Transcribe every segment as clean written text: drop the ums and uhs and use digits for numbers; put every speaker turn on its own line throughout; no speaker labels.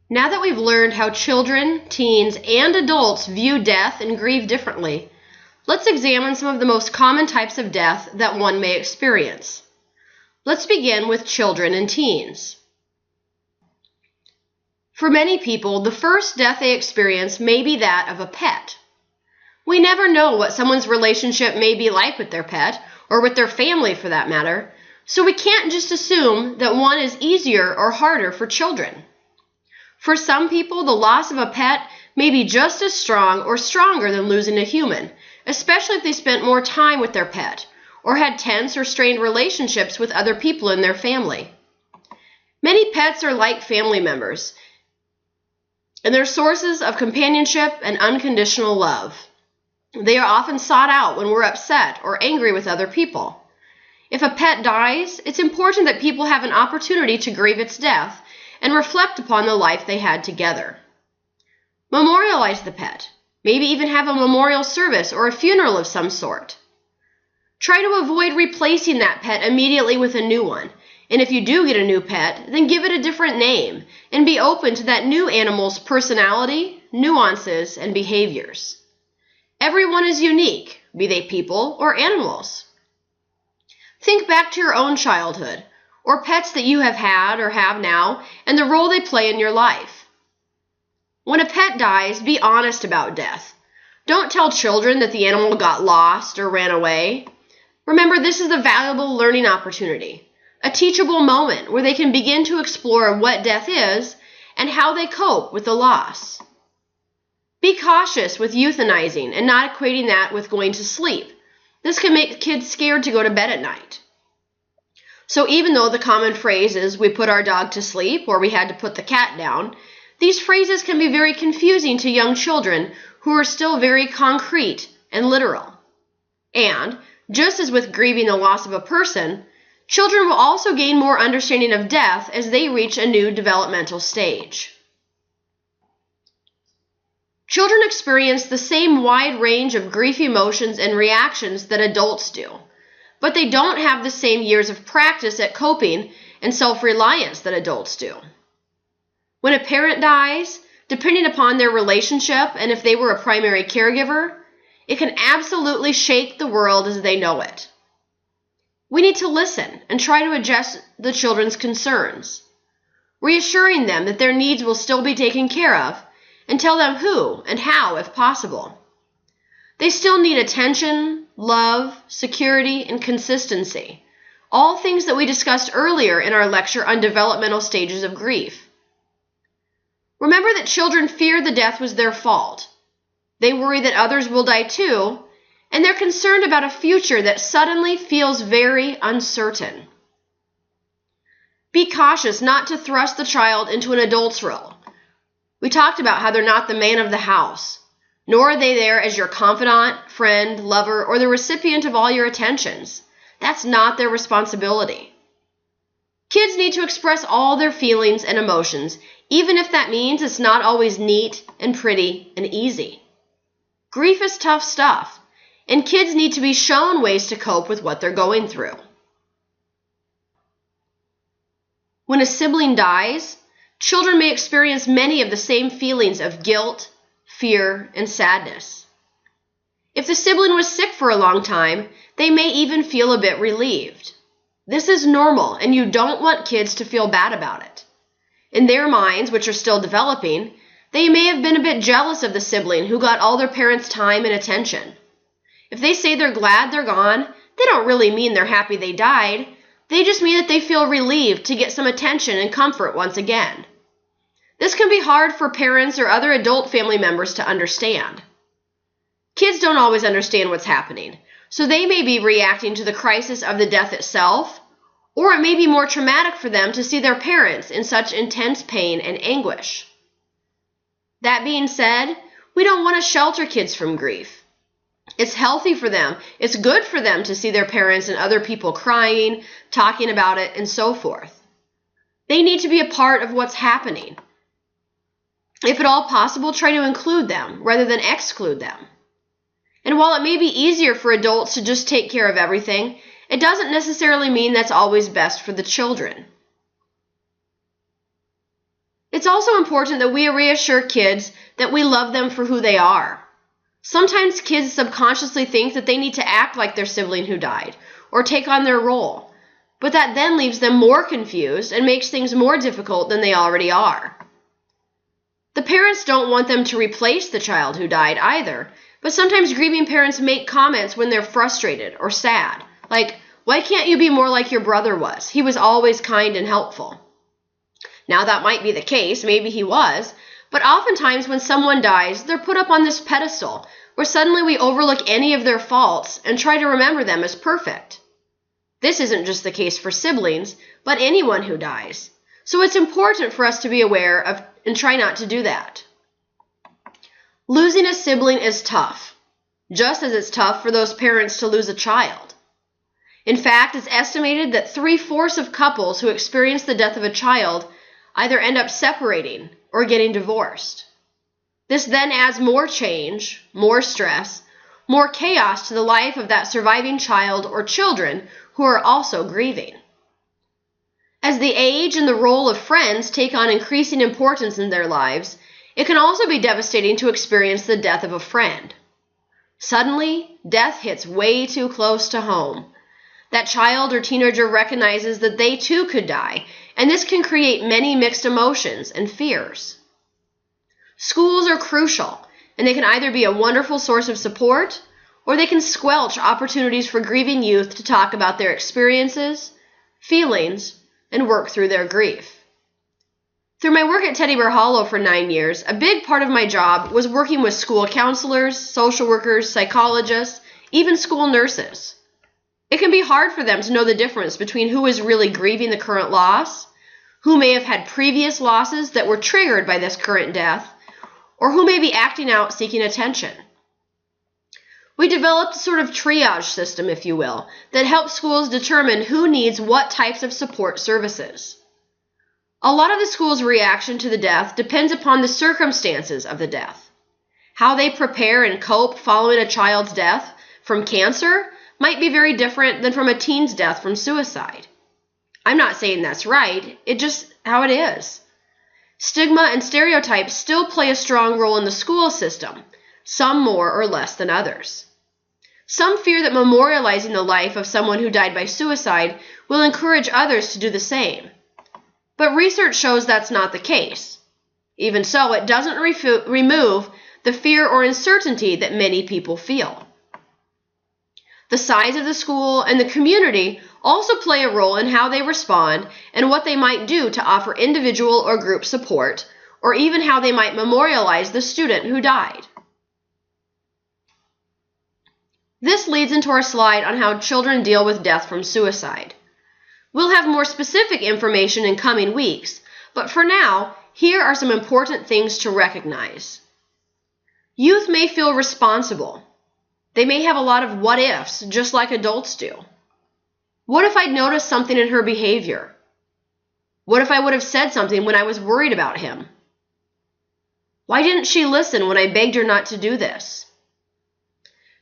Now that we've learned how children, teens, and adults view death and grieve differently, let's examine some of the most common types of death that one may experience. Let's begin with children and teens. For many people, the first death they experience may be that of a pet. We never know what someone's relationship may be like with their pet, or with their family for that matter, so we can't just assume that one is easier or harder for children. For some people, the loss of a pet may be just as strong or stronger than losing a human, especially if they spent more time with their pet, or had tense or strained relationships with other people in their family. Many pets are like family members, and they're sources of companionship and unconditional love. They are often sought out when we're upset or angry with other people. If a pet dies, it's important that people have an opportunity to grieve its death and reflect upon the life they had together. Memorialize the pet. Maybe even have a memorial service or a funeral of some sort. Try to avoid replacing that pet immediately with a new one. And if you do get a new pet, then give it a different name and be open to that new animal's personality, nuances, and behaviors. Everyone is unique, be they people or animals. Think back to your own childhood, or pets that you have had or have now, and the role they play in your life. When a pet dies, be honest about death. Don't tell children that the animal got lost or ran away. Remember, this is a valuable learning opportunity, a teachable moment where they can begin to explore what death is and how they cope with the loss. Be cautious with euthanizing and not equating that with going to sleep. This can make kids scared to go to bed at night. So even though the common phrase is we put our dog to sleep or we had to put the cat down, these phrases can be very confusing to young children who are still very concrete and literal. And, just as with grieving the loss of a person, children will also gain more understanding of death as they reach a new developmental stage. Children experience the same wide range of grief emotions and reactions that adults do, but they don't have the same years of practice at coping and self-reliance that adults do. When a parent dies, depending upon their relationship and if they were a primary caregiver, it can absolutely shake the world as they know it. We need to listen and try to address the children's concerns, reassuring them that their needs will still be taken care of, and tell them who and how if possible. They still need attention, love, security, and consistency, all things that we discussed earlier in our lecture on developmental stages of grief. Remember that children fear the death was their fault. They worry that others will die too, and they're concerned about a future that suddenly feels very uncertain. Be cautious not to thrust the child into an adult's role. We talked about how they're not the man of the house, nor are they there as your confidant, friend, lover, or the recipient of all your attentions. That's not their responsibility. Kids need to express all their feelings and emotions, even if that means it's not always neat and pretty and easy. Grief is tough stuff, and kids need to be shown ways to cope with what they're going through. When a sibling dies, children may experience many of the same feelings of guilt, fear, and sadness. If the sibling was sick for a long time, they may even feel a bit relieved. This is normal, and you don't want kids to feel bad about it. In their minds, which are still developing, they may have been a bit jealous of the sibling who got all their parents' time and attention. If they say they're glad they're gone, they don't really mean they're happy they died. They just mean that they feel relieved to get some attention and comfort once again. This can be hard for parents or other adult family members to understand. Kids don't always understand what's happening, so they may be reacting to the crisis of the death itself, or it may be more traumatic for them to see their parents in such intense pain and anguish. That being said, we don't want to shelter kids from grief. It's healthy for them, it's good for them to see their parents and other people crying, talking about it, and so forth. They need to be a part of what's happening. If at all possible, try to include them rather than exclude them. And while it may be easier for adults to just take care of everything, it doesn't necessarily mean that's always best for the children. It's also important that we reassure kids that we love them for who they are. Sometimes kids subconsciously think that they need to act like their sibling who died, or take on their role, but that then leaves them more confused and makes things more difficult than they already are. The parents don't want them to replace the child who died either, but sometimes grieving parents make comments when they're frustrated or sad, like, "Why can't you be more like your brother was? He was always kind and helpful." Now that might be the case, maybe he was, but oftentimes when someone dies, they're put up on this pedestal where suddenly we overlook any of their faults and try to remember them as perfect. This isn't just the case for siblings, but anyone who dies. So it's important for us to be aware of and try not to do that. Losing a sibling is tough, just as it's tough for those parents to lose a child. In fact, it's estimated that 3/4 of couples who experience the death of a child either end up separating or getting divorced. This then adds more change, more stress, more chaos to the life of that surviving child or children who are also grieving. As the age and the role of friends take on increasing importance in their lives, it can also be devastating to experience the death of a friend. Suddenly, death hits way too close to home. That child or teenager recognizes that they too could die, and this can create many mixed emotions and fears. Schools are crucial, and they can either be a wonderful source of support, or they can squelch opportunities for grieving youth to talk about their experiences, feelings, and work through their grief. Through my work at Teddy Bear Hollow for 9 years, a big part of my job was working with school counselors, social workers, psychologists, even school nurses. It can be hard for them to know the difference between who is really grieving the current loss, who may have had previous losses that were triggered by this current death, or who may be acting out seeking attention. We developed a sort of triage system, if you will, that helps schools determine who needs what types of support services. A lot of the school's reaction to the death depends upon the circumstances of the death. How they prepare and cope following a child's death from cancer might be very different than from a teen's death from suicide. I'm not saying that's right, it's just how it is. Stigma and stereotypes still play a strong role in the school system, some more or less than others. Some fear that memorializing the life of someone who died by suicide will encourage others to do the same. But research shows that's not the case. Even so, it doesn't remove the fear or uncertainty that many people feel. The size of the school and the community also play a role in how they respond and what they might do to offer individual or group support, or even how they might memorialize the student who died. This leads into our slide on how children deal with death from suicide. We'll have more specific information in coming weeks, but for now, here are some important things to recognize. Youth may feel responsible. They may have a lot of what-ifs, just like adults do. What if I'd noticed something in her behavior? What if I would have said something when I was worried about him? Why didn't she listen when I begged her not to do this?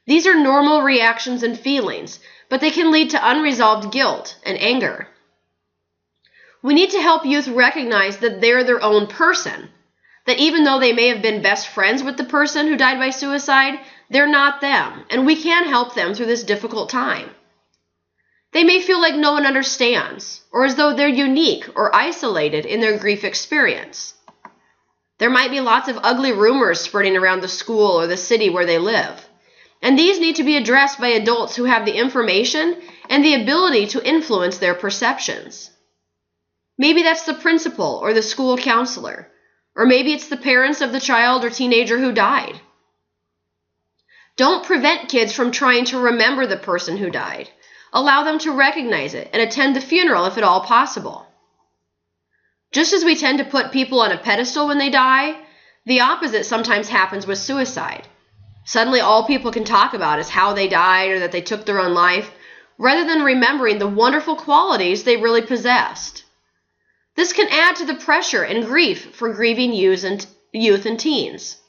These are normal reactions and feelings, but they can lead to unresolved guilt and anger. We need to help youth recognize that they're their own person, that even though they may have been best friends with the person who died by suicide, they're not them, and we can help them through this difficult time. They may feel like no one understands, or as though they're unique or isolated in their grief experience. There might be lots of ugly rumors spreading around the school or the city where they live, and these need to be addressed by adults who have the information and the ability to influence their perceptions. Maybe that's the principal or the school counselor, or maybe it's the parents of the child or teenager who died. Don't prevent kids from trying to remember the person who died. Allow them to recognize it and attend the funeral if at all possible. Just as we tend to put people on a pedestal when they die, the opposite sometimes happens with suicide. Suddenly all people can talk about is how they died or that they took their own life, rather than remembering the wonderful qualities they really possessed. This can add to the pressure and grief for grieving youth and teens.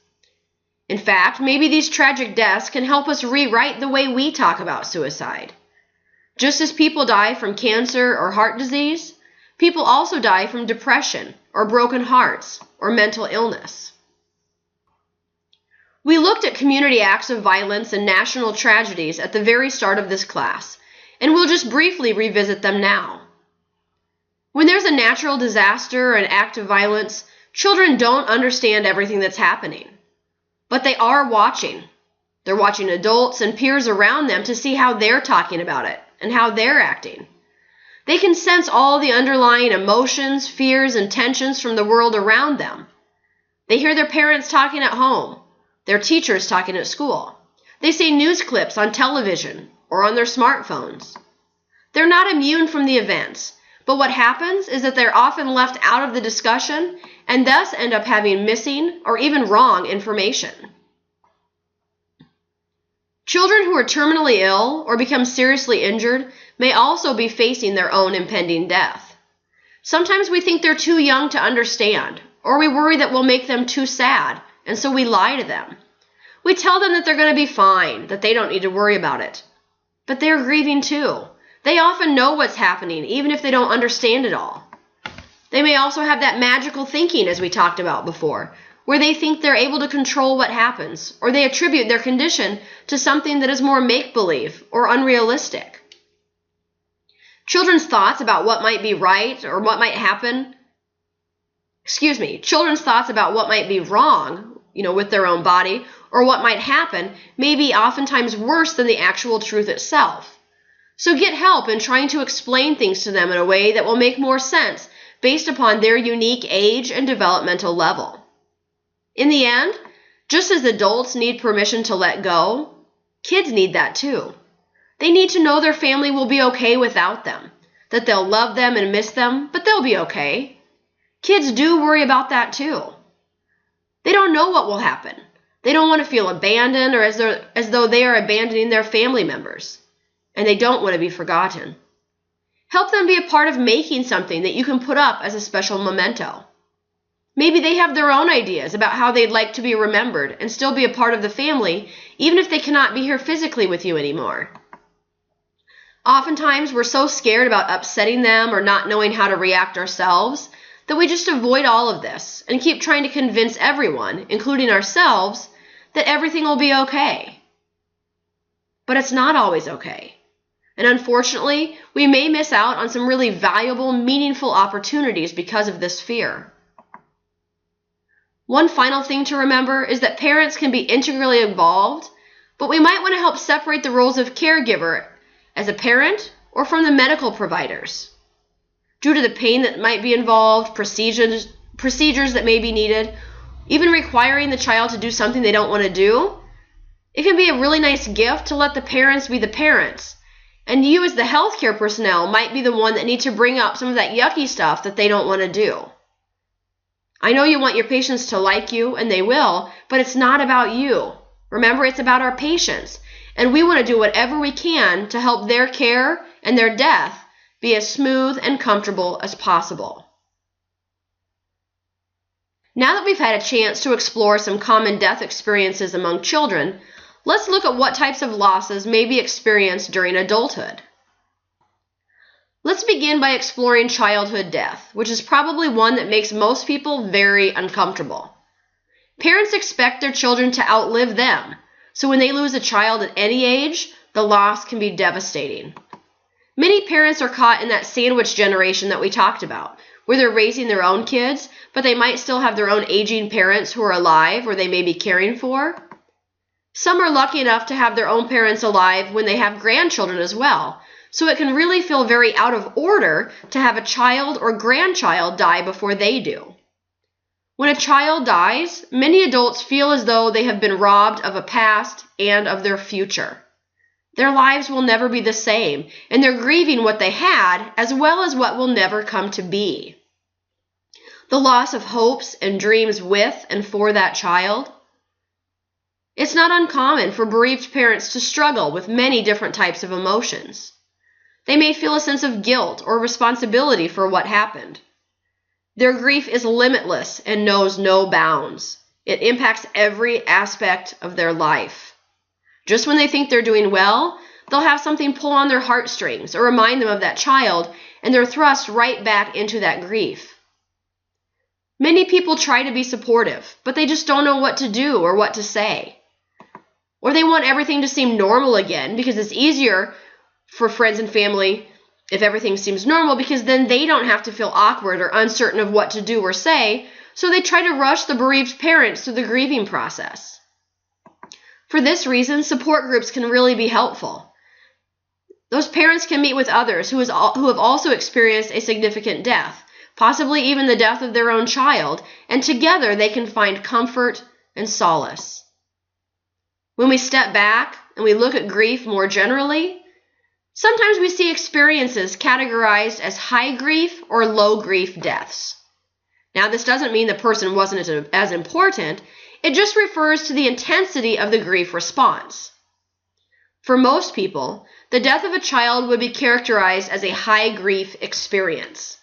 In fact, maybe these tragic deaths can help us rewrite the way we talk about suicide. Just as people die from cancer or heart disease, People also die from depression or broken hearts or mental illness. We looked at community acts of violence and national tragedies at the very start of this class, and we'll just briefly revisit them now. When there's a natural disaster or an act of violence, children don't understand everything that's happening, but they are watching. They're watching adults and peers around them to see how they're talking about it and how they're acting. They can sense all the underlying emotions, fears, and tensions from the world around them. They hear their parents talking at home, their teachers talking at school. They see news clips on television or on their smartphones. They're not immune from the events, but what happens is that they're often left out of the discussion and thus end up having missing or even wrong information. Children who are terminally ill or become seriously injured may also be facing their own impending death. Sometimes we think they're too young to understand, or we worry that we'll make them too sad, and so we lie to them. We tell them that they're going to be fine, that they don't need to worry about it. But they're grieving too. They often know what's happening, even if they don't understand it all. They may also have that magical thinking, as we talked about before, where they think they're able to control what happens, or they attribute their condition to something that is more make-believe or unrealistic. Children's thoughts about what might be right or what might happen, children's thoughts about what might be wrong, with their own body, or what might happen, may be oftentimes worse than the actual truth itself. So get help in trying to explain things to them in a way that will make more sense based upon their unique age and developmental level. In the end, just as adults need permission to let go, kids need that too. They need to know their family will be okay without them, that they'll love them and miss them, but they'll be okay. Kids do worry about that too. They don't know what will happen. They don't want to feel abandoned or as though they are abandoning their family members, and they don't want to be forgotten. Help them be a part of making something that you can put up as a special memento. Maybe they have their own ideas about how they'd like to be remembered and still be a part of the family, even if they cannot be here physically with you anymore. Oftentimes, we're so scared about upsetting them or not knowing how to react ourselves that we just avoid all of this and keep trying to convince everyone, including ourselves, that everything will be okay. But it's not always okay. And unfortunately, we may miss out on some really valuable, meaningful opportunities because of this fear. One final thing to remember is that parents can be integrally involved, but we might want to help separate the roles of caregiver as a parent or from the medical providers. Due to the pain that might be involved, procedures that may be needed, even requiring the child to do something they don't want to do, it can be a really nice gift to let the parents be the parents, and you as the healthcare personnel might be the one that needs to bring up some of that yucky stuff that they don't want to do. I know you want your patients to like you, and they will, but it's not about you. Remember, it's about our patients, and we want to do whatever we can to help their care and their death be as smooth and comfortable as possible. Now that we've had a chance to explore some common death experiences among children, let's look at what types of losses may be experienced during adulthood. Let's begin by exploring childhood death, which is probably one that makes most people very uncomfortable. Parents expect their children to outlive them, so when they lose a child at any age, the loss can be devastating. Many parents are caught in that sandwich generation that we talked about, where they're raising their own kids, but they might still have their own aging parents who are alive or they may be caring for. Some are lucky enough to have their own parents alive when they have grandchildren as well, so it can really feel very out of order to have a child or grandchild die before they do. When a child dies, many adults feel as though they have been robbed of a past and of their future. Their lives will never be the same, and they're grieving what they had as well as what will never come to be. The loss of hopes and dreams with and for that child. It's not uncommon for bereaved parents to struggle with many different types of emotions. They may feel a sense of guilt or responsibility for what happened. Their grief is limitless and knows no bounds. It impacts every aspect of their life. Just when they think they're doing well, they'll have something pull on their heartstrings or remind them of that child, and they're thrust right back into that grief. Many people try to be supportive, but they just don't know what to do or what to say. Or they want everything to seem normal again because it's easier for friends and family if everything seems normal, because then they don't have to feel awkward or uncertain of what to do or say, so they try to rush the bereaved parents through the grieving process. For this reason, support groups can really be helpful. Those parents can meet with others who have also experienced a significant death, possibly even the death of their own child, and together they can find comfort and solace. When we step back and we look at grief more generally, sometimes we see experiences categorized as high grief or low grief deaths. Now, this doesn't mean the person wasn't as important. It just refers to the intensity of the grief response. For most people, the death of a child would be characterized as a high grief experience.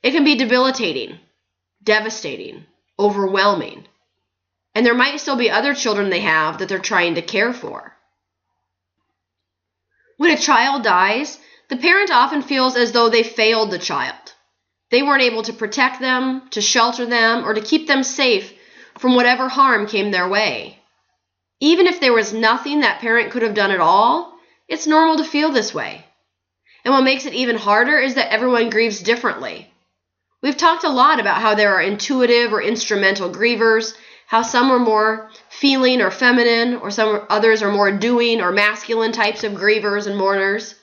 It can be debilitating, devastating, overwhelming, and there might still be other children they have that they're trying to care for. When a child dies, the parent often feels as though they failed the child. They weren't able to protect them, to shelter them, or to keep them safe from whatever harm came their way. Even if there was nothing that parent could have done at all, it's normal to feel this way. And what makes it even harder is that everyone grieves differently. We've talked a lot about how there are intuitive or instrumental grievers, how some are more feeling or feminine, or some others are more doing or masculine types of grievers and mourners.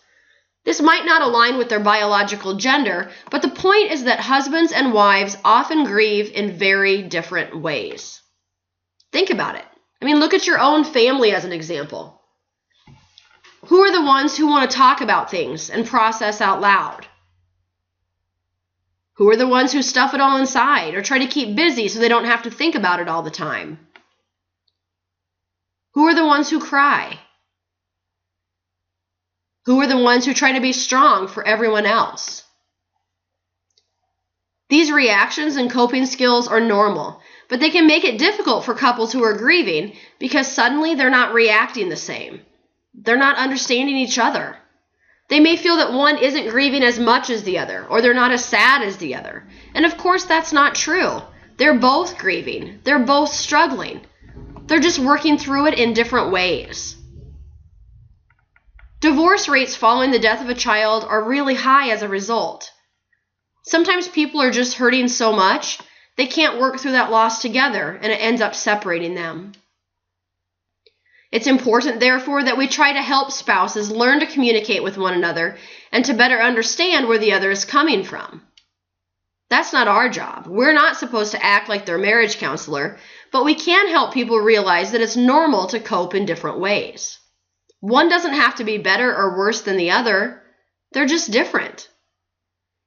This might not align with their biological gender, but the point is that husbands and wives often grieve in very different ways. Think about it. Look at your own family as an example. Who are the ones who want to talk about things and process out loud? Who are the ones who stuff it all inside or try to keep busy so they don't have to think about it all the time? Who are the ones who cry? Who are the ones who try to be strong for everyone else? These reactions and coping skills are normal, but they can make it difficult for couples who are grieving because suddenly they're not reacting the same. They're not understanding each other. They may feel that one isn't grieving as much as the other, or they're not as sad as the other. And of course, that's not true. They're both grieving. They're both struggling. They're just working through it in different ways. Divorce rates following the death of a child are really high as a result. Sometimes people are just hurting so much, they can't work through that loss together, and it ends up separating them. It's important, therefore, that we try to help spouses learn to communicate with one another and to better understand where the other is coming from. That's not our job. We're not supposed to act like their marriage counselor, but we can help people realize that it's normal to cope in different ways. One doesn't have to be better or worse than the other. They're just different.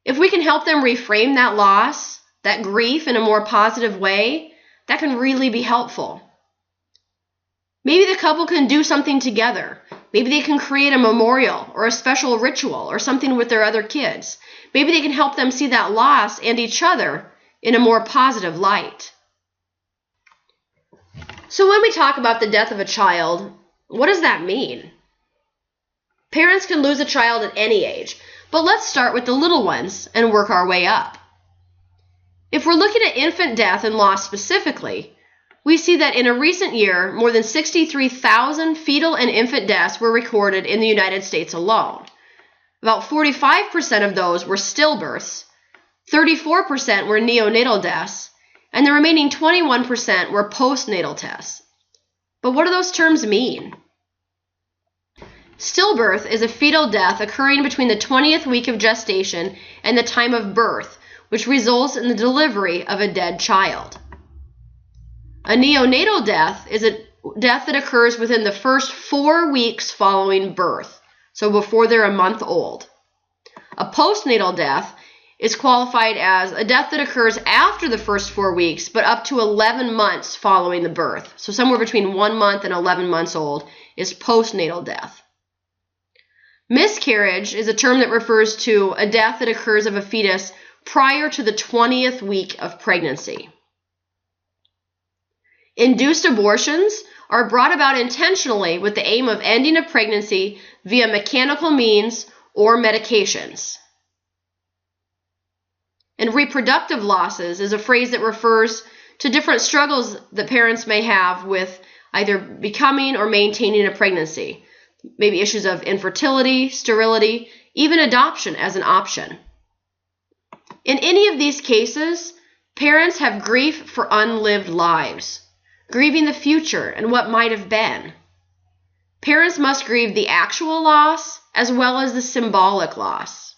If we can help them reframe that loss, that grief in a more positive way, that can really be helpful. Maybe the couple can do something together. Maybe they can create a memorial or a special ritual or something with their other kids. Maybe they can help them see that loss and each other in a more positive light. So when we talk about the death of a child, what does that mean? Parents can lose a child at any age, but let's start with the little ones and work our way up. If we're looking at infant death and loss specifically, we see that in a recent year, more than 63,000 fetal and infant deaths were recorded in the United States alone. About 45% of those were stillbirths, 34% were neonatal deaths, and the remaining 21% were postnatal deaths. But what do those terms mean? Stillbirth is a fetal death occurring between the 20th week of gestation and the time of birth, which results in the delivery of a dead child. A neonatal death is a death that occurs within the first 4 weeks following birth, so before they're a month old. A postnatal death is qualified as a death that occurs after the first 4 weeks, but up to 11 months following the birth. So somewhere between 1 month and 11 months old is postnatal death. Miscarriage is a term that refers to a death that occurs of a fetus prior to the 20th week of pregnancy. Induced abortions are brought about intentionally with the aim of ending a pregnancy via mechanical means or medications. And reproductive losses is a phrase that refers to different struggles that parents may have with either becoming or maintaining a pregnancy. Maybe issues of infertility, sterility, even adoption as an option. In any of these cases, parents have grief for unlived lives, grieving the future and what might have been. Parents must grieve the actual loss as well as the symbolic loss.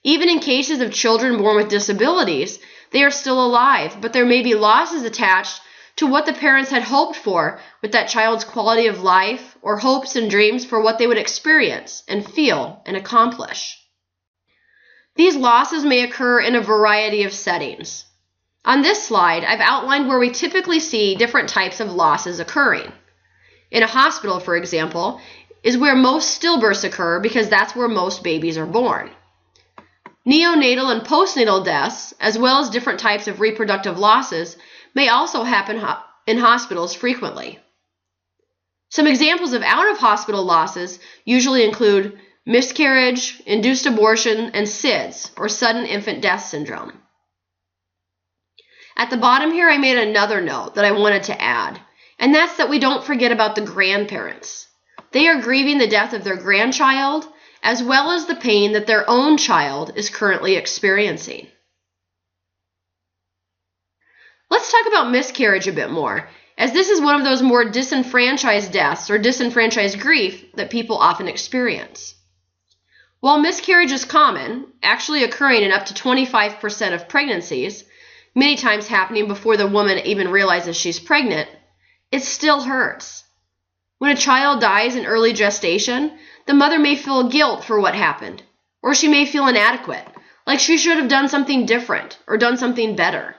Even in cases of children born with disabilities, they are still alive, but there may be losses attached to what the parents had hoped for with that child's quality of life, or hopes and dreams for what they would experience and feel and accomplish. These losses may occur in a variety of settings. On this slide, I've outlined where we typically see different types of losses occurring. In a hospital, for example, is where most stillbirths occur because that's where most babies are born. Neonatal and postnatal deaths, as well as different types of reproductive losses, may also happen in hospitals frequently. Some examples of out-of-hospital losses usually include miscarriage, induced abortion, and SIDS, or sudden infant death syndrome. At the bottom here, I made another note that I wanted to add, and that's that we don't forget about the grandparents. They are grieving the death of their grandchild, as well as the pain that their own child is currently experiencing. Let's talk about miscarriage a bit more, as this is one of those more disenfranchised deaths or disenfranchised grief that people often experience. While miscarriage is common, actually occurring in up to 25% of pregnancies, many times happening before the woman even realizes she's pregnant, it still hurts. When a child dies in early gestation, the mother may feel guilt for what happened, or she may feel inadequate, like she should have done something different or done something better.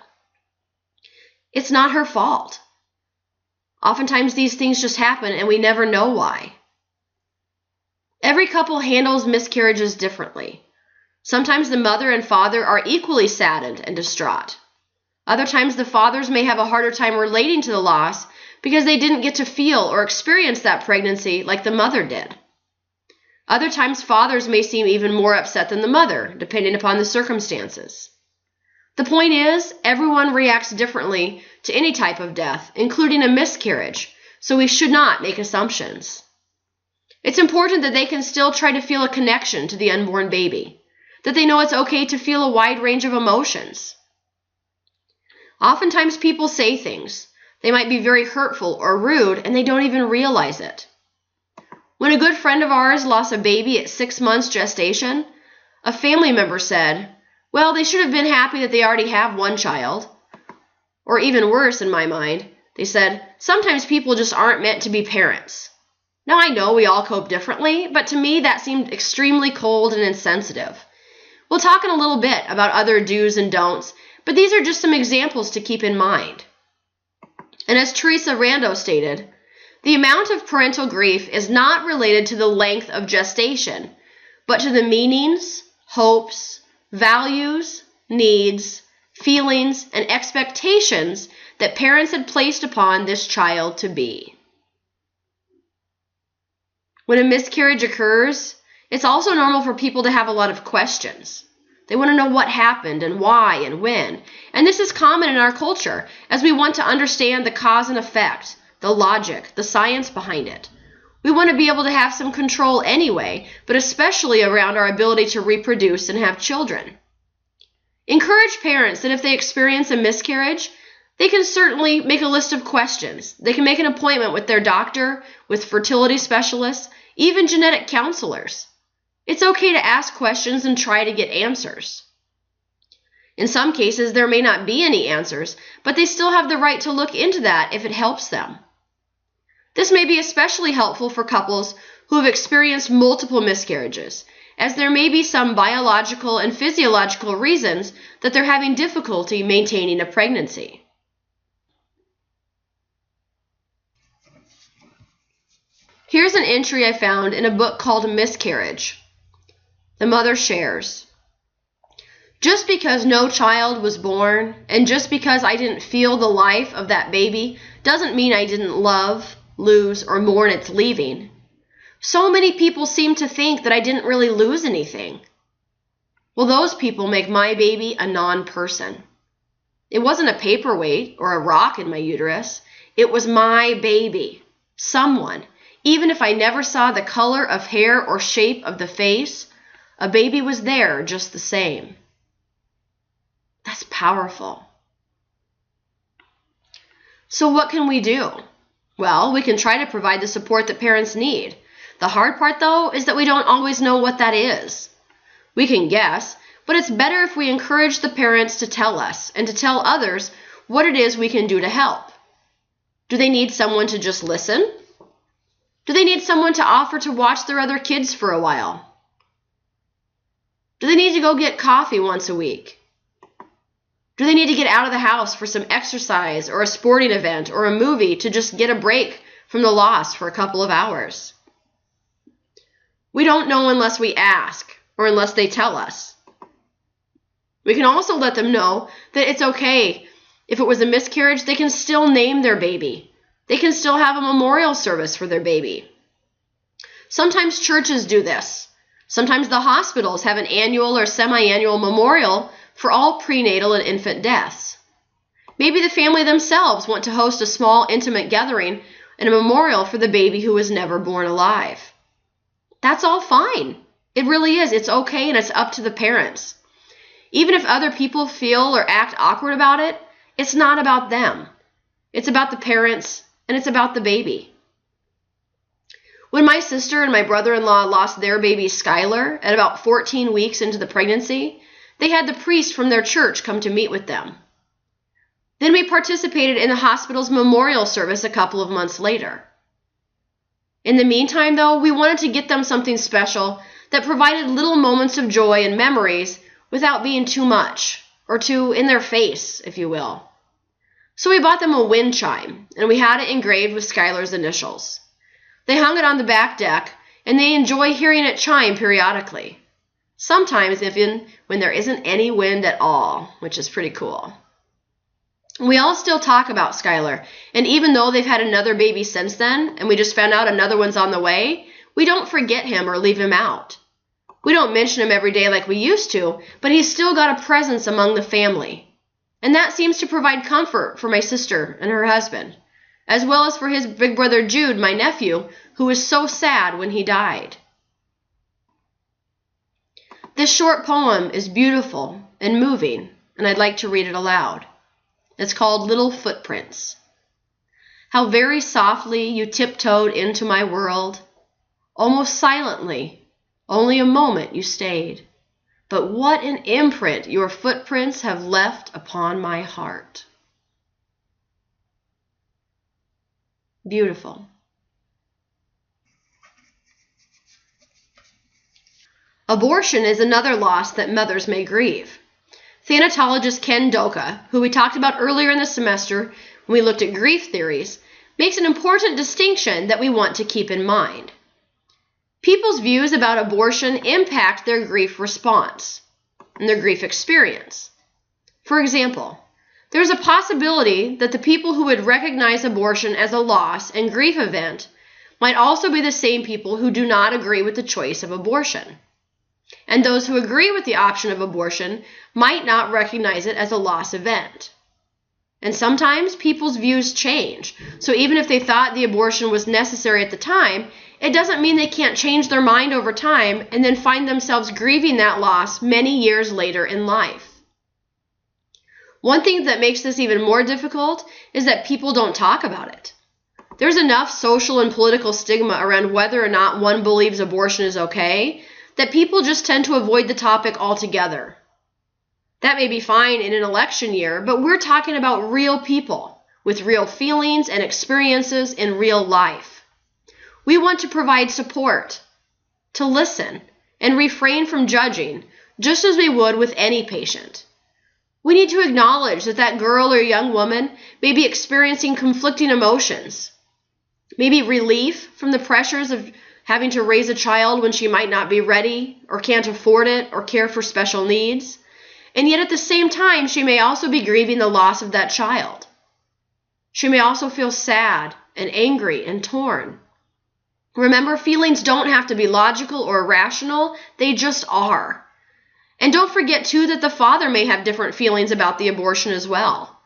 It's not her fault. Oftentimes these things just happen and we never know why. Every couple handles miscarriages differently. Sometimes the mother and father are equally saddened and distraught. Other times the fathers may have a harder time relating to the loss because they didn't get to feel or experience that pregnancy like the mother did. Other times fathers may seem even more upset than the mother, depending upon the circumstances. The point is, everyone reacts differently to any type of death, including a miscarriage, so we should not make assumptions. It's important that they can still try to feel a connection to the unborn baby, that they know it's okay to feel a wide range of emotions. Oftentimes people say things. They might be very hurtful or rude, and they don't even realize it. When a good friend of ours lost a baby at 6 months gestation, a family member said, "Well, they should have been happy that they already have one child." Or even worse, in my mind, they said, "Sometimes people just aren't meant to be parents." Now I know we all cope differently, but to me that seemed extremely cold and insensitive. We'll talk in a little bit about other do's and don'ts, but these are just some examples to keep in mind. And as Teresa Rando stated, the amount of parental grief is not related to the length of gestation, but to the meanings, hopes, values, needs, feelings, and expectations that parents had placed upon this child to be. When a miscarriage occurs, it's also normal for people to have a lot of questions. They want to know what happened and why and when. And this is common in our culture, as we want to understand the cause and effect, the logic, the science behind it. We want to be able to have some control anyway, but especially around our ability to reproduce and have children. Encourage parents that if they experience a miscarriage, they can certainly make a list of questions. They can make an appointment with their doctor, with fertility specialists, even genetic counselors. It's okay to ask questions and try to get answers. In some cases, there may not be any answers, but they still have the right to look into that if it helps them. This may be especially helpful for couples who have experienced multiple miscarriages, as there may be some biological and physiological reasons that they're having difficulty maintaining a pregnancy. Here's an entry I found in a book called Miscarriage. The mother shares, "Just because no child was born, and just because I didn't feel the life of that baby, doesn't mean I didn't love, lose, or mourn its leaving. So many people seem to think that I didn't really lose anything. Well, those people make my baby a non-person. It wasn't a paperweight or a rock in my uterus. It was my baby. Someone, even if I never saw the color of hair or shape of the face, a baby was there just the same. That's powerful. So what can we do? Well, we can try to provide the support that parents need. The hard part, though, is that we don't always know what that is. We can guess, but it's better if we encourage the parents to tell us and to tell others what it is we can do to help. Do they need someone to just listen? Do they need someone to offer to watch their other kids for a while? Do they need to go get coffee once a week? Do they need to get out of the house for some exercise or a sporting event or a movie to just get a break from the loss for a couple of hours? We don't know unless we ask or unless they tell us. We can also let them know that it's okay. If it was a miscarriage, they can still name their baby. They can still have a memorial service for their baby. Sometimes churches do this. Sometimes the hospitals have an annual or semi-annual memorial for all prenatal and infant deaths. Maybe the family themselves want to host a small, intimate gathering and a memorial for the baby who was never born alive. That's all fine. It really is. It's okay, and it's up to the parents. Even if other people feel or act awkward about it, it's not about them. It's about the parents, and it's about the baby. When my sister and my brother-in-law lost their baby Skylar at about 14 weeks into the pregnancy, they had the priest from their church come to meet with them. Then we participated in the hospital's memorial service a couple of months later. In the meantime, though, we wanted to get them something special that provided little moments of joy and memories without being too much, or too in their face, if you will. So we bought them a wind chime, and we had it engraved with Skylar's initials. They hung it on the back deck, and they enjoy hearing it chime periodically. Sometimes even when there isn't any wind at all, which is pretty cool. We all still talk about Skylar, and even though they've had another baby since then, and we just found out another one's on the way, we don't forget him or leave him out. We don't mention him every day like we used to, but he's still got a presence among the family. And that seems to provide comfort for my sister and her husband, as well as for his big brother Jude, my nephew, who was so sad when he died. This short poem is beautiful and moving, and I'd like to read it aloud. It's called Little Footprints. How very softly you tiptoed into my world, almost silently, only a moment you stayed. But what an imprint your footprints have left upon my heart. Beautiful. Abortion is another loss that mothers may grieve. Thanatologist Ken Doka, who we talked about earlier in the semester when we looked at grief theories, makes an important distinction that we want to keep in mind. People's views about abortion impact their grief response and their grief experience. For example, there's a possibility that the people who would recognize abortion as a loss and grief event might also be the same people who do not agree with the choice of abortion. And those who agree with the option of abortion might not recognize it as a loss event. And sometimes people's views change. So even if they thought the abortion was necessary at the time, it doesn't mean they can't change their mind over time and then find themselves grieving that loss many years later in life. One thing that makes this even more difficult is that people don't talk about it. There's enough social and political stigma around whether or not one believes abortion is okay that people just tend to avoid the topic altogether. That may be fine in an election year, but we're talking about real people with real feelings and experiences in real life. We want to provide support, to listen, and refrain from judging, just as we would with any patient. We need to acknowledge that that girl or young woman may be experiencing conflicting emotions, maybe relief from the pressures of having to raise a child when she might not be ready or can't afford it or care for special needs. And yet at the same time, she may also be grieving the loss of that child. She may also feel sad and angry and torn. Remember, feelings don't have to be logical or rational. They just are. And don't forget, too, that the father may have different feelings about the abortion as well.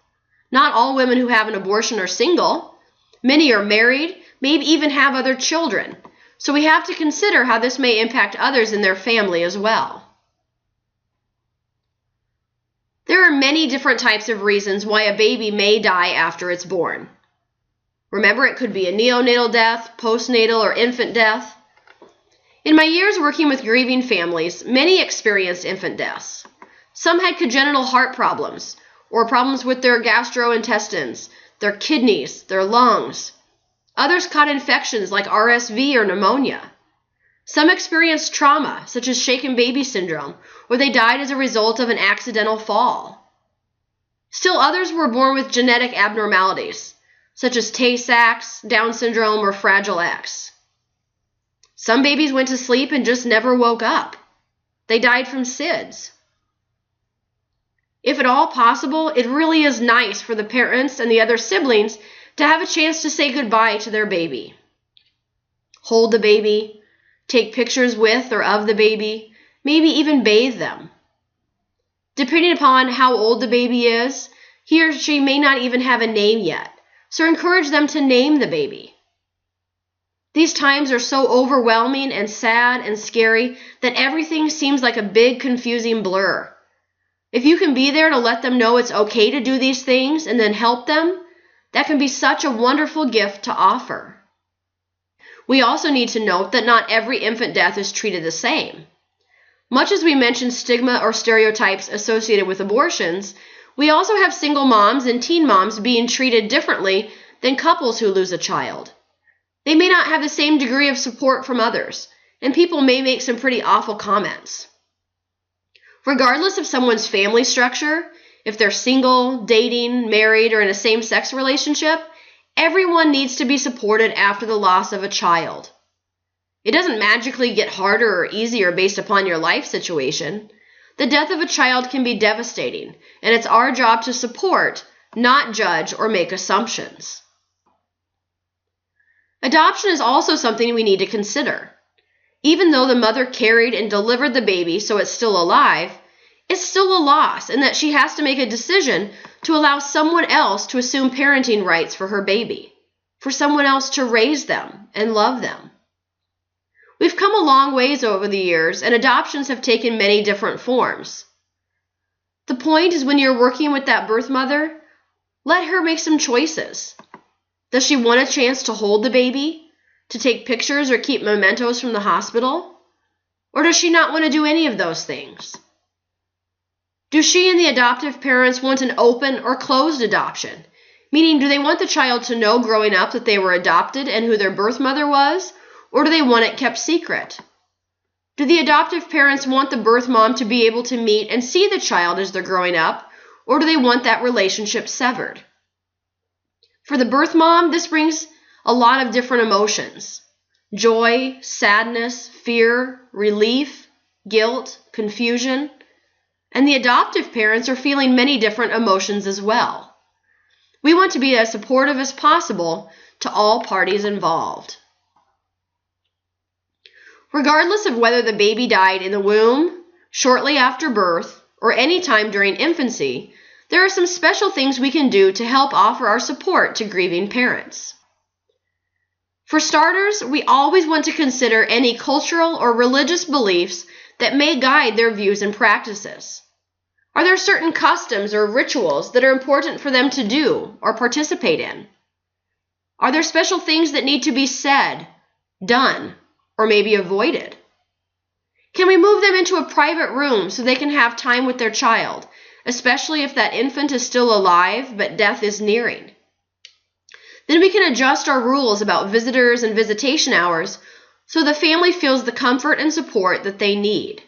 Not all women who have an abortion are single. Many are married, maybe even have other children. So we have to consider how this may impact others in their family as well. There are many different types of reasons why a baby may die after it's born. Remember, it could be a neonatal death, postnatal, or infant death. In my years working with grieving families, many experienced infant deaths. Some had congenital heart problems, or problems with their gastrointestines, their kidneys, their lungs. Others caught infections like RSV or pneumonia. Some experienced trauma, such as shaken baby syndrome, or they died as a result of an accidental fall. Still others were born with genetic abnormalities, such as Tay-Sachs, Down syndrome, or Fragile X. Some babies went to sleep and just never woke up. They died from SIDS. If at all possible, it really is nice for the parents and the other siblings to have a chance to say goodbye to their baby. Hold the baby, take pictures with or of the baby, maybe even bathe them. Depending upon how old the baby is, he or she may not even have a name yet, so encourage them to name the baby. These times are so overwhelming and sad and scary that everything seems like a big, confusing blur. If you can be there to let them know it's okay to do these things and then help them, that can be such a wonderful gift to offer. We also need to note that not every infant death is treated the same. Much as we mention stigma or stereotypes associated with abortions, we also have single moms and teen moms being treated differently than couples who lose a child. They may not have the same degree of support from others, and people may make some pretty awful comments. Regardless of someone's family structure, if they're single, dating, married, or in a same-sex relationship, everyone needs to be supported after the loss of a child. It doesn't magically get harder or easier based upon your life situation. The death of a child can be devastating, and it's our job to support, not judge or make assumptions. Adoption is also something we need to consider. Even though the mother carried and delivered the baby so it's still alive, it's still a loss in that she has to make a decision to allow someone else to assume parenting rights for her baby, for someone else to raise them and love them. We've come a long ways over the years, and adoptions have taken many different forms. The point is, when you're working with that birth mother, let her make some choices. Does she want a chance to hold the baby, to take pictures or keep mementos from the hospital? Or does she not want to do any of those things? Do she and the adoptive parents want an open or closed adoption? Meaning, do they want the child to know growing up that they were adopted and who their birth mother was? Or do they want it kept secret? Do the adoptive parents want the birth mom to be able to meet and see the child as they're growing up? Or do they want that relationship severed? For the birth mom, this brings a lot of different emotions: joy, sadness, fear, relief, guilt, confusion. And the adoptive parents are feeling many different emotions as well. We want to be as supportive as possible to all parties involved. Regardless of whether the baby died in the womb, shortly after birth, or any time during infancy, there are some special things we can do to help offer our support to grieving parents. For starters, we always want to consider any cultural or religious beliefs that may guide their views and practices. Are there certain customs or rituals that are important for them to do or participate in? Are there special things that need to be said, done, or maybe avoided? Can we move them into a private room so they can have time with their child, especially if that infant is still alive but death is nearing? Then we can adjust our rules about visitors and visitation hours so the family feels the comfort and support that they need.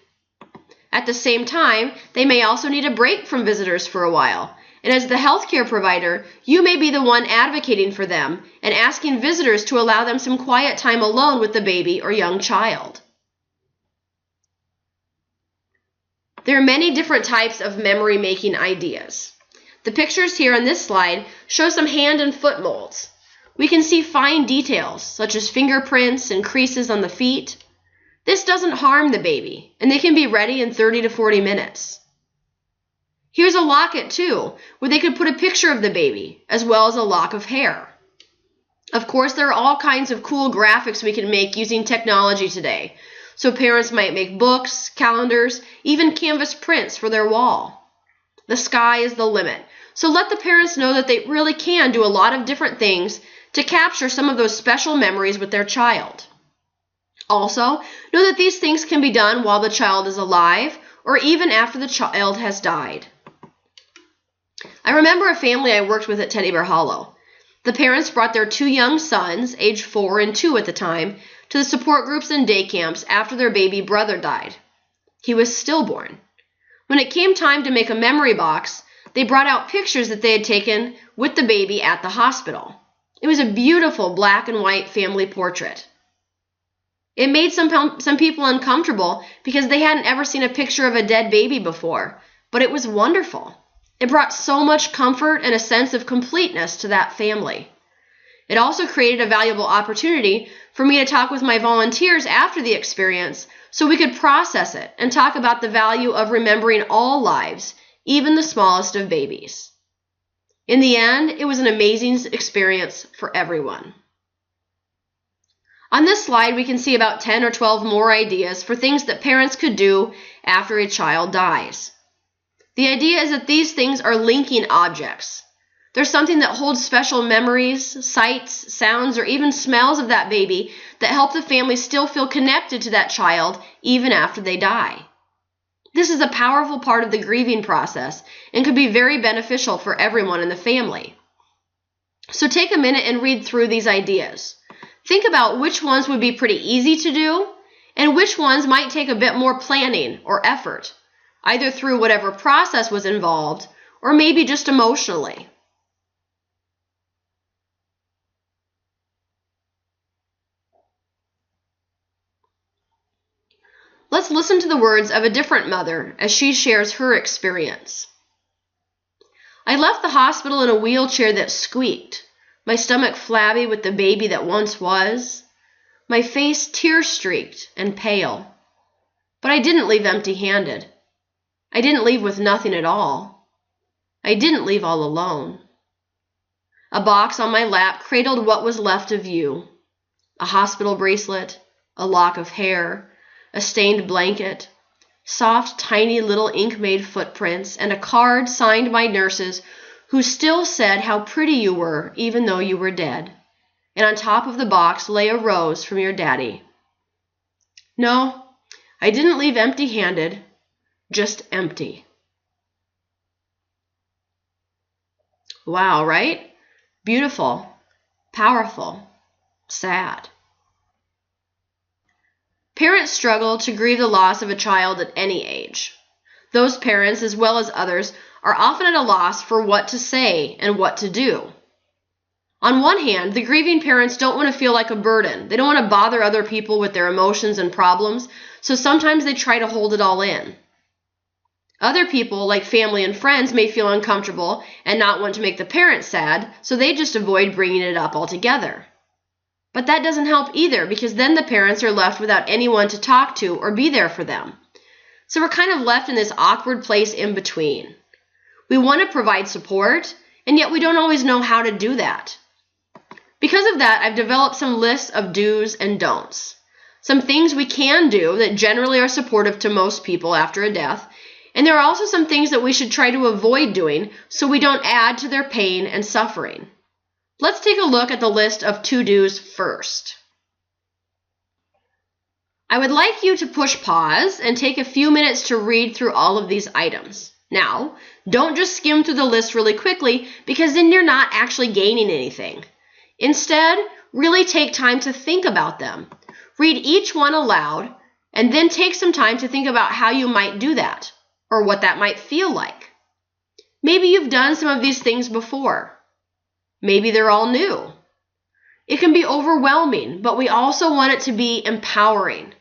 At the same time, they may also need a break from visitors for a while, and as the healthcare provider, you may be the one advocating for them and asking visitors to allow them some quiet time alone with the baby or young child. There are many different types of memory-making ideas. The pictures here on this slide show some hand and foot molds. We can see fine details, such as fingerprints and creases on the feet. This doesn't harm the baby, and they can be ready in 30 to 40 minutes. Here's a locket too, where they could put a picture of the baby, as well as a lock of hair. Of course, there are all kinds of cool graphics we can make using technology today. So parents might make books, calendars, even canvas prints for their wall. The sky is the limit. So let the parents know that they really can do a lot of different things to capture some of those special memories with their child. Also, know that these things can be done while the child is alive or even after the child has died. I remember a family I worked with at Teddy Bear Hollow. The parents brought their 2 young sons, age 4 and 2 at the time, to the support groups and day camps after their baby brother died. He was stillborn. When it came time to make a memory box, they brought out pictures that they had taken with the baby at the hospital. It was a beautiful black and white family portrait. It made some people uncomfortable because they hadn't ever seen a picture of a dead baby before, but it was wonderful. It brought so much comfort and a sense of completeness to that family. It also created a valuable opportunity for me to talk with my volunteers after the experience so we could process it and talk about the value of remembering all lives, even the smallest of babies. In the end, it was an amazing experience for everyone. On this slide, we can see about 10 or 12 more ideas for things that parents could do after a child dies. The idea is that these things are linking objects. There's something that holds special memories, sights, sounds, or even smells of that baby that help the family still feel connected to that child even after they die. This is a powerful part of the grieving process and could be very beneficial for everyone in the family. So take a minute and read through these ideas. Think about which ones would be pretty easy to do and which ones might take a bit more planning or effort, either through whatever process was involved or maybe just emotionally. Let's listen to the words of a different mother as she shares her experience. I left the hospital in a wheelchair that squeaked, my stomach flabby with the baby that once was, my face tear-streaked and pale. But I didn't leave empty-handed. I didn't leave with nothing at all. I didn't leave all alone. A box on my lap cradled what was left of you. A hospital bracelet, a lock of hair, a stained blanket, soft, tiny little ink-made footprints, and a card signed by nurses who still said how pretty you were even though you were dead. And on top of the box lay a rose from your daddy. No, I didn't leave empty-handed, just empty. Wow, right? Beautiful, powerful, sad. Parents struggle to grieve the loss of a child at any age. Those parents, as well as others, are often at a loss for what to say and what to do. On one hand, the grieving parents don't want to feel like a burden. They don't want to bother other people with their emotions and problems, so sometimes they try to hold it all in. Other people, like family and friends, may feel uncomfortable and not want to make the parents sad, so they just avoid bringing it up altogether. But that doesn't help either, because then the parents are left without anyone to talk to or be there for them. So we're kind of left in this awkward place in between. We want to provide support, and yet we don't always know how to do that. Because of that, I've developed some lists of do's and don'ts. Some things we can do that generally are supportive to most people after a death, and there are also some things that we should try to avoid doing so we don't add to their pain and suffering. Let's take a look at the list of to-dos first. I would like you to push pause and take a few minutes to read through all of these items. Now, don't just skim through the list really quickly because then you're not actually gaining anything. Instead, really take time to think about them. Read each one aloud and then take some time to think about how you might do that or what that might feel like. Maybe you've done some of these things before. Maybe they're all new. It can be overwhelming, but we also want it to be empowering.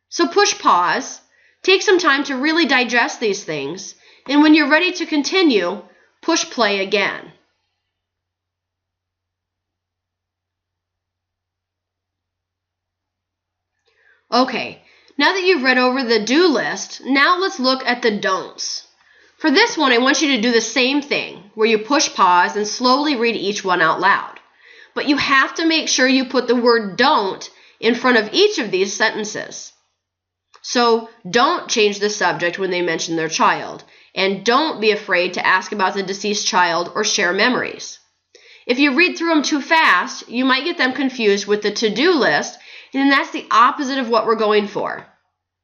So push pause, take some time to really digest these things, and when you're ready to continue, push play again. Okay, Now that you've read over the do list, now let's look at the don'ts. For this one, I want you to do the same thing, where you push pause and slowly read each one out loud. But you have to make sure you put the word don't in front of each of these sentences. So don't change the subject when they mention their child, and don't be afraid to ask about the deceased child or share memories. If you read through them too fast, you might get them confused with the to-do list, and that's the opposite of what we're going for.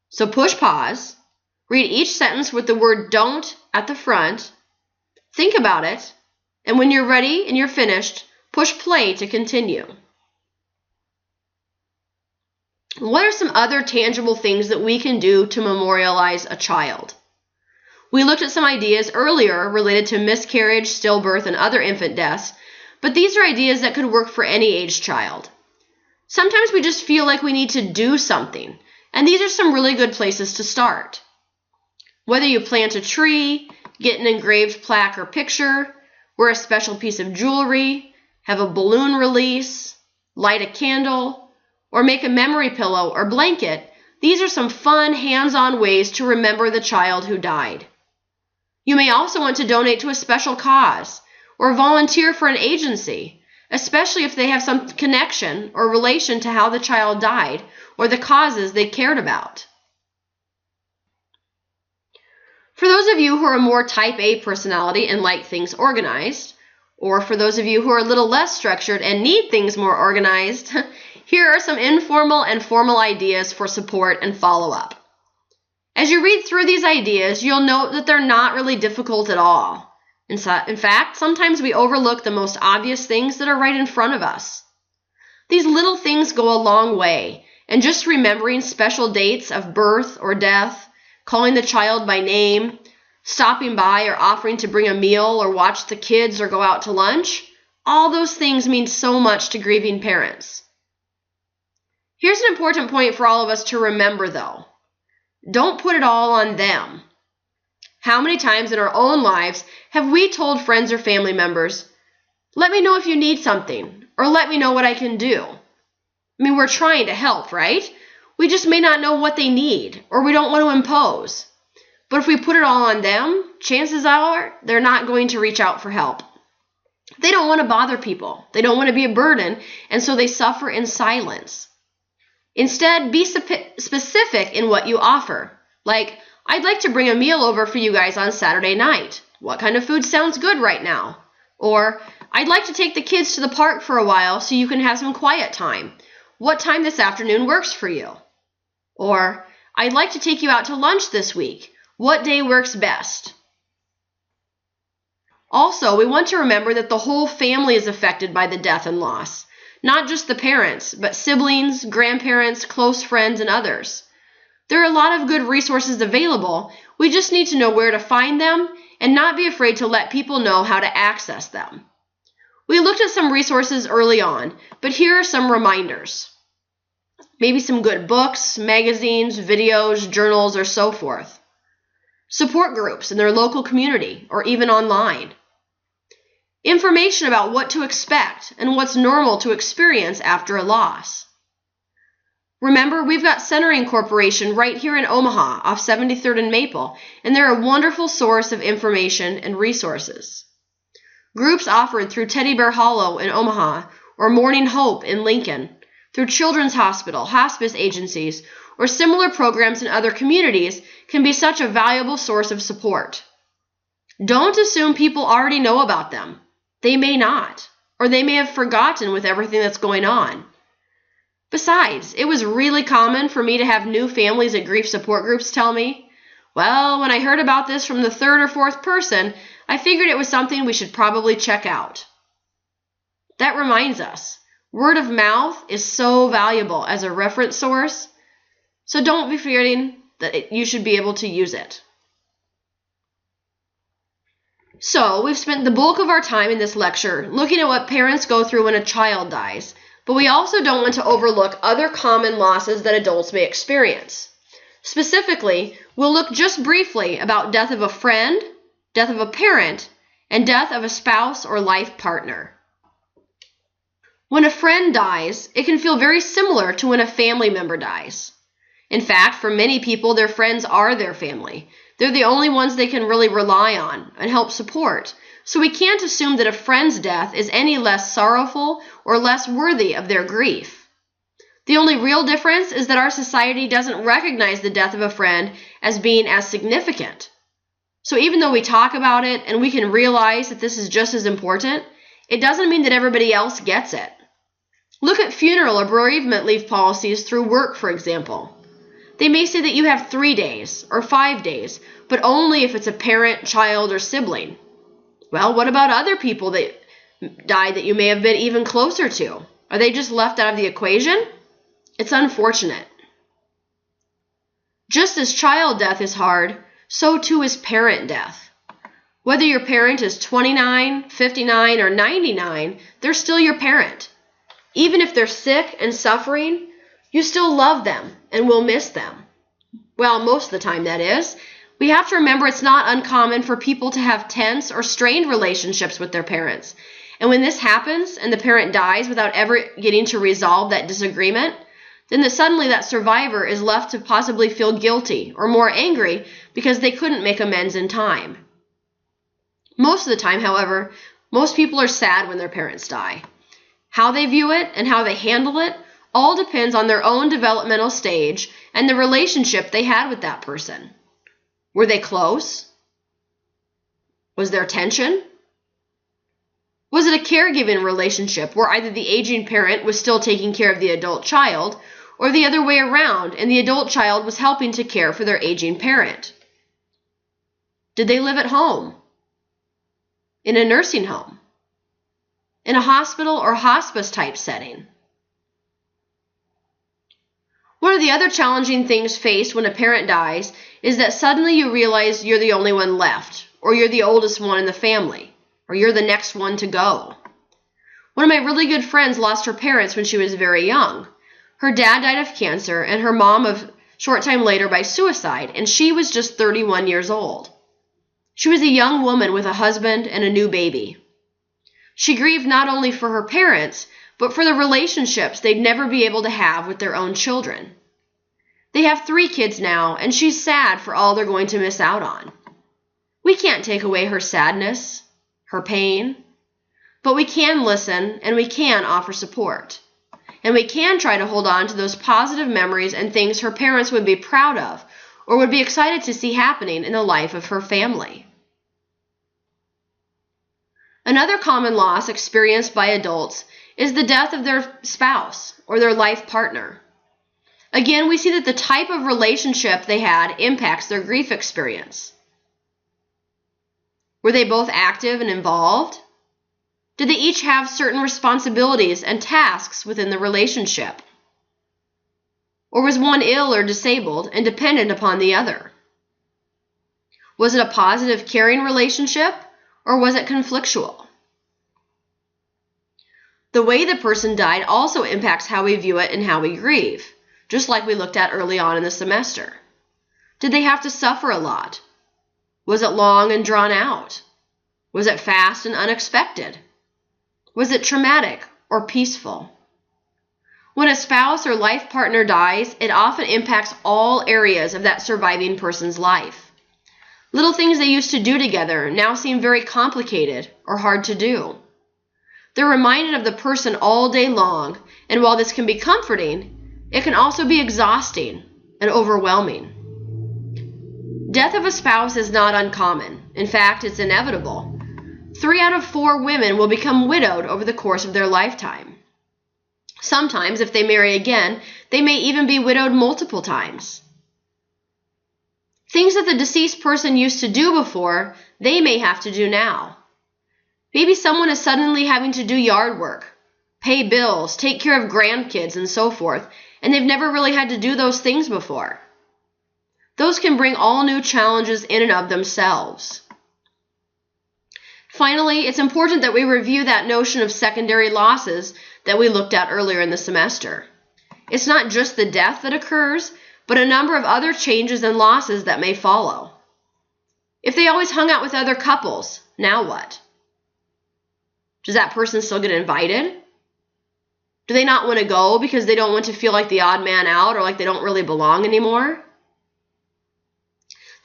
So push pause, read each sentence with the word don't at the front, think about it, and when you're ready and you're finished, push play to continue. What are some other tangible things that we can do to memorialize a child? We looked at some ideas earlier related to miscarriage, stillbirth, and other infant deaths, but these are ideas that could work for any age child. Sometimes we just feel like we need to do something, and these are some really good places to start. Whether you plant a tree, get an engraved plaque or picture, wear a special piece of jewelry, have a balloon release, light a candle, or make a memory pillow or blanket, these are some fun, hands-on ways to remember the child who died. You may also want to donate to a special cause or volunteer for an agency, especially if they have some connection or relation to how the child died or the causes they cared about. For those of you who are more type A personality and like things organized, or for those of you who are a little less structured and need things more organized, here are some informal and formal ideas for support and follow-up. As you read through these ideas, you'll note that they're not really difficult at all. In fact, sometimes we overlook the most obvious things that are right in front of us. These little things go a long way, and just remembering special dates of birth or death, calling the child by name, stopping by or offering to bring a meal or watch the kids or go out to lunch, all those things mean so much to grieving parents. Here's an important point for all of us to remember, though. Don't put it all on them. How many times in our own lives have we told friends or family members, "Let me know if you need something," or "Let me know what I can do"? I mean, we're trying to help, right? We just may not know what they need, or we don't want to impose. But if we put it all on them, chances are they're not going to reach out for help. They don't want to bother people. They don't want to be a burden, and so they suffer in silence. Instead, be specific in what you offer. Like, "I'd like to bring a meal over for you guys on Saturday night. What kind of food sounds good right now?" Or, "I'd like to take the kids to the park for a while so you can have some quiet time. What time this afternoon works for you?" Or, "I'd like to take you out to lunch this week. What day works best?" Also, we want to remember that the whole family is affected by the death and loss. Not just the parents, but siblings, grandparents, close friends, and others. There are a lot of good resources available. We just need to know where to find them and not be afraid to let people know how to access them. We looked at some resources early on, but here are some reminders. Maybe some good books, magazines, videos, journals, or so forth. Support groups in their local community or even online. Information about what to expect and what's normal to experience after a loss. Remember, we've got Centering Corporation right here in Omaha off 73rd and Maple, and they're a wonderful source of information and resources. Groups offered through Teddy Bear Hollow in Omaha or Morning Hope in Lincoln, through Children's Hospital, hospice agencies, or similar programs in other communities can be such a valuable source of support. Don't assume people already know about them. They may not, or they may have forgotten with everything that's going on. Besides, it was really common for me to have new families at grief support groups tell me, "Well, when I heard about this from the third or fourth person, I figured it was something we should probably check out." That reminds us, word of mouth is so valuable as a reference source, so don't be forgetting that you should be able to use it. So, we've spent the bulk of our time in this lecture looking at what parents go through when a child dies, but we also don't want to overlook other common losses that adults may experience. Specifically, we'll look just briefly about death of a friend, death of a parent, and death of a spouse or life partner. When a friend dies, it can feel very similar to when a family member dies. In fact, for many people, their friends are their family. They're the only ones they can really rely on and help support. So we can't assume that a friend's death is any less sorrowful or less worthy of their grief. The only real difference is that our society doesn't recognize the death of a friend as being as significant. So even though we talk about it and we can realize that this is just as important, it doesn't mean that everybody else gets it. Look at funeral or bereavement leave policies through work, for example. They may say that you have 3 days or 5 days, but only if it's a parent, child, or sibling. Well, what about other people that died that you may have been even closer to? Are they just left out of the equation? It's unfortunate. Just as child death is hard, so too is parent death. Whether your parent is 29, 59, or 99, they're still your parent. Even if they're sick and suffering, you still love them and will miss them. Well, most of the time, that is. We have to remember it's not uncommon for people to have tense or strained relationships with their parents. And when this happens and the parent dies without ever getting to resolve that disagreement, then suddenly that survivor is left to possibly feel guilty or more angry because they couldn't make amends in time. Most of the time, however, most people are sad when their parents die. How they view it and how they handle it all depends on their own developmental stage and the relationship they had with that person. Were they close? Was there tension? Was it a caregiving relationship where either the aging parent was still taking care of the adult child, or the other way around and the adult child was helping to care for their aging parent? Did they live at home? In a nursing home? In a hospital or hospice type setting? One of the other challenging things faced when a parent dies is that suddenly you realize you're the only one left, or you're the oldest one in the family, or you're the next one to go. One of my really good friends lost her parents when she was very young. Her dad died of cancer and her mom a short time later by suicide, and she was just 31 years old. She was a young woman with a husband and a new baby. She grieved not only for her parents, but for the relationships they'd never be able to have with their own children. They have 3 kids now, and she's sad for all they're going to miss out on. We can't take away her sadness, her pain, but we can listen and we can offer support. And we can try to hold on to those positive memories and things her parents would be proud of or would be excited to see happening in the life of her family. Another common loss experienced by adults is the death of their spouse or their life partner. Again, we see that the type of relationship they had impacts their grief experience. Were they both active and involved? Did they each have certain responsibilities and tasks within the relationship? Or was one ill or disabled and dependent upon the other? Was it a positive, caring relationship, or was it conflictual? The way the person died also impacts how we view it and how we grieve, just like we looked at early on in the semester. Did they have to suffer a lot? Was it long and drawn out? Was it fast and unexpected? Was it traumatic or peaceful? When a spouse or life partner dies, it often impacts all areas of that surviving person's life. Little things they used to do together now seem very complicated or hard to do. They're reminded of the person all day long, and while this can be comforting, it can also be exhausting and overwhelming. Death of a spouse is not uncommon. In fact, it's inevitable. 3 out of 4 women will become widowed over the course of their lifetime. Sometimes, if they marry again, they may even be widowed multiple times. Things that the deceased person used to do before, they may have to do now. Maybe someone is suddenly having to do yard work, pay bills, take care of grandkids, and so forth, and they've never really had to do those things before. Those can bring all new challenges in and of themselves. Finally, it's important that we review that notion of secondary losses that we looked at earlier in the semester. It's not just the death that occurs, but a number of other changes and losses that may follow. If they always hung out with other couples, now what? Does that person still get invited? Do they not want to go because they don't want to feel like the odd man out or like they don't really belong anymore?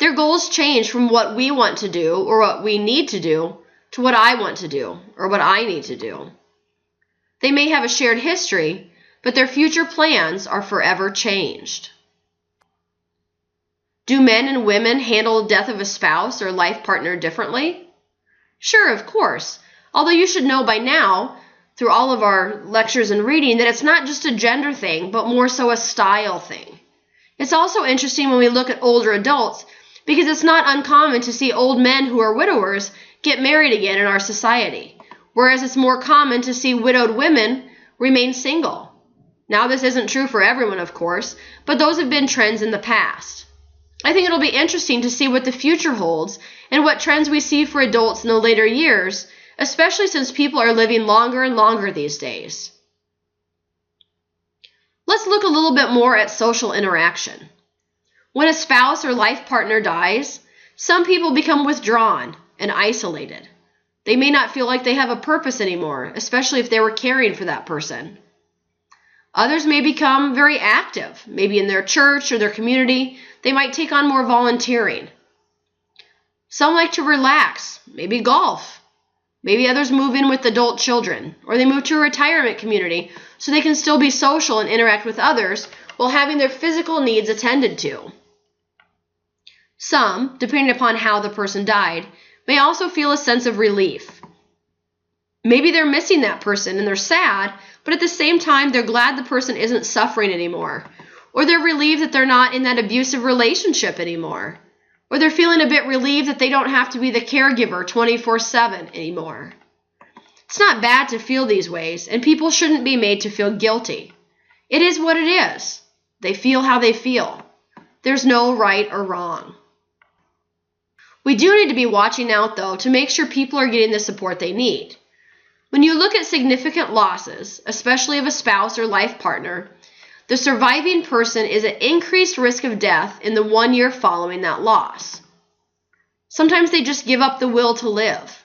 Their goals change from what we want to do or what we need to do to what I want to do or what I need to do. They may have a shared history, but their future plans are forever changed. Do men and women handle the death of a spouse or life partner differently? Sure, of course. Although you should know by now, through all of our lectures and reading, that it's not just a gender thing, but more so a style thing. It's also interesting when we look at older adults, because it's not uncommon to see old men who are widowers get married again in our society, whereas it's more common to see widowed women remain single. Now, this isn't true for everyone, of course, but those have been trends in the past. I think it'll be interesting to see what the future holds and what trends we see for adults in the later years, especially since people are living longer and longer these days. Let's look a little bit more at social interaction. When a spouse or life partner dies, some people become withdrawn and isolated. They may not feel like they have a purpose anymore, especially if they were caring for that person. Others may become very active, maybe in their church or their community. They might take on more volunteering. Some like to relax, maybe golf. Maybe others move in with adult children, or they move to a retirement community so they can still be social and interact with others while having their physical needs attended to. Some, depending upon how the person died, may also feel a sense of relief. Maybe they're missing that person and they're sad, but at the same time they're glad the person isn't suffering anymore, or they're relieved that they're not in that abusive relationship anymore, or they're feeling a bit relieved that they don't have to be the caregiver 24/7 anymore. It's not bad to feel these ways, and people shouldn't be made to feel guilty. It is what it is. They feel how they feel. There's no right or wrong. We do need to be watching out, though, to make sure people are getting the support they need. When you look at significant losses, especially of a spouse or life partner, the surviving person is at increased risk of death in the 1 year following that loss. Sometimes they just give up the will to live.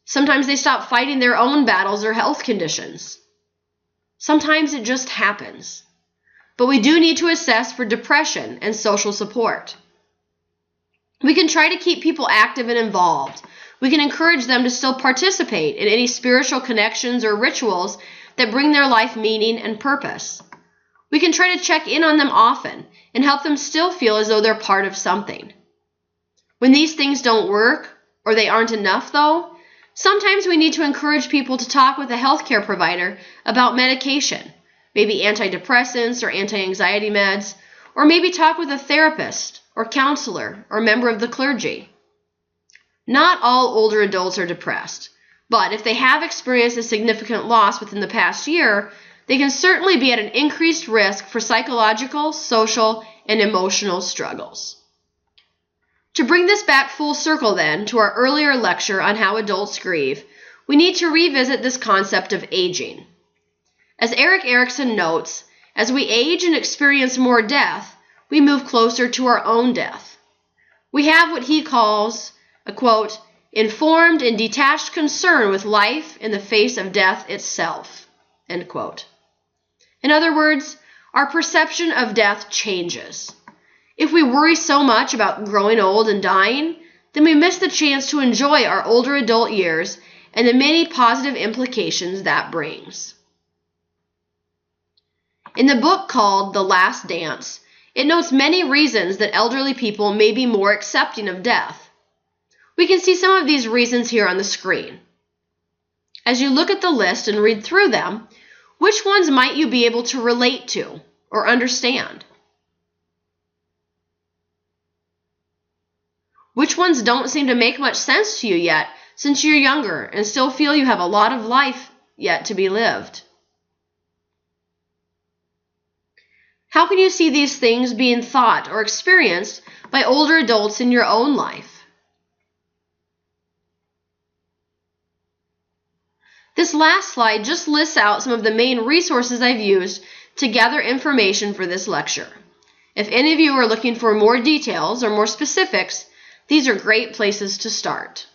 Sometimes they stop fighting their own battles or health conditions. Sometimes it just happens. But we do need to assess for depression and social support. We can try to keep people active and involved. We can encourage them to still participate in any spiritual connections or rituals that bring their life meaning and purpose. We can try to check in on them often and help them still feel as though they're part of something. When these things don't work, or they aren't enough though, sometimes we need to encourage people to talk with a healthcare provider about medication, maybe antidepressants or anti-anxiety meds, or maybe talk with a therapist or counselor or member of the clergy. Not all older adults are depressed, but if they have experienced a significant loss within the past year, they can certainly be at an increased risk for psychological, social, and emotional struggles. To bring this back full circle then to our earlier lecture on how adults grieve, we need to revisit this concept of aging. As Erik Erikson notes, as we age and experience more death, we move closer to our own death. We have what he calls a, quote, informed and detached concern with life in the face of death itself, end quote. In other words, our perception of death changes. If we worry so much about growing old and dying, then we miss the chance to enjoy our older adult years and the many positive implications that brings. In the book called The Last Dance, it notes many reasons that elderly people may be more accepting of death. We can see some of these reasons here on the screen. As you look at the list and read through them, which ones might you be able to relate to or understand? Which ones don't seem to make much sense to you yet, since you're younger and still feel you have a lot of life yet to be lived? How can you see these things being thought or experienced by older adults in your own life? This last slide just lists out some of the main resources I've used to gather information for this lecture. If any of you are looking for more details or more specifics, these are great places to start.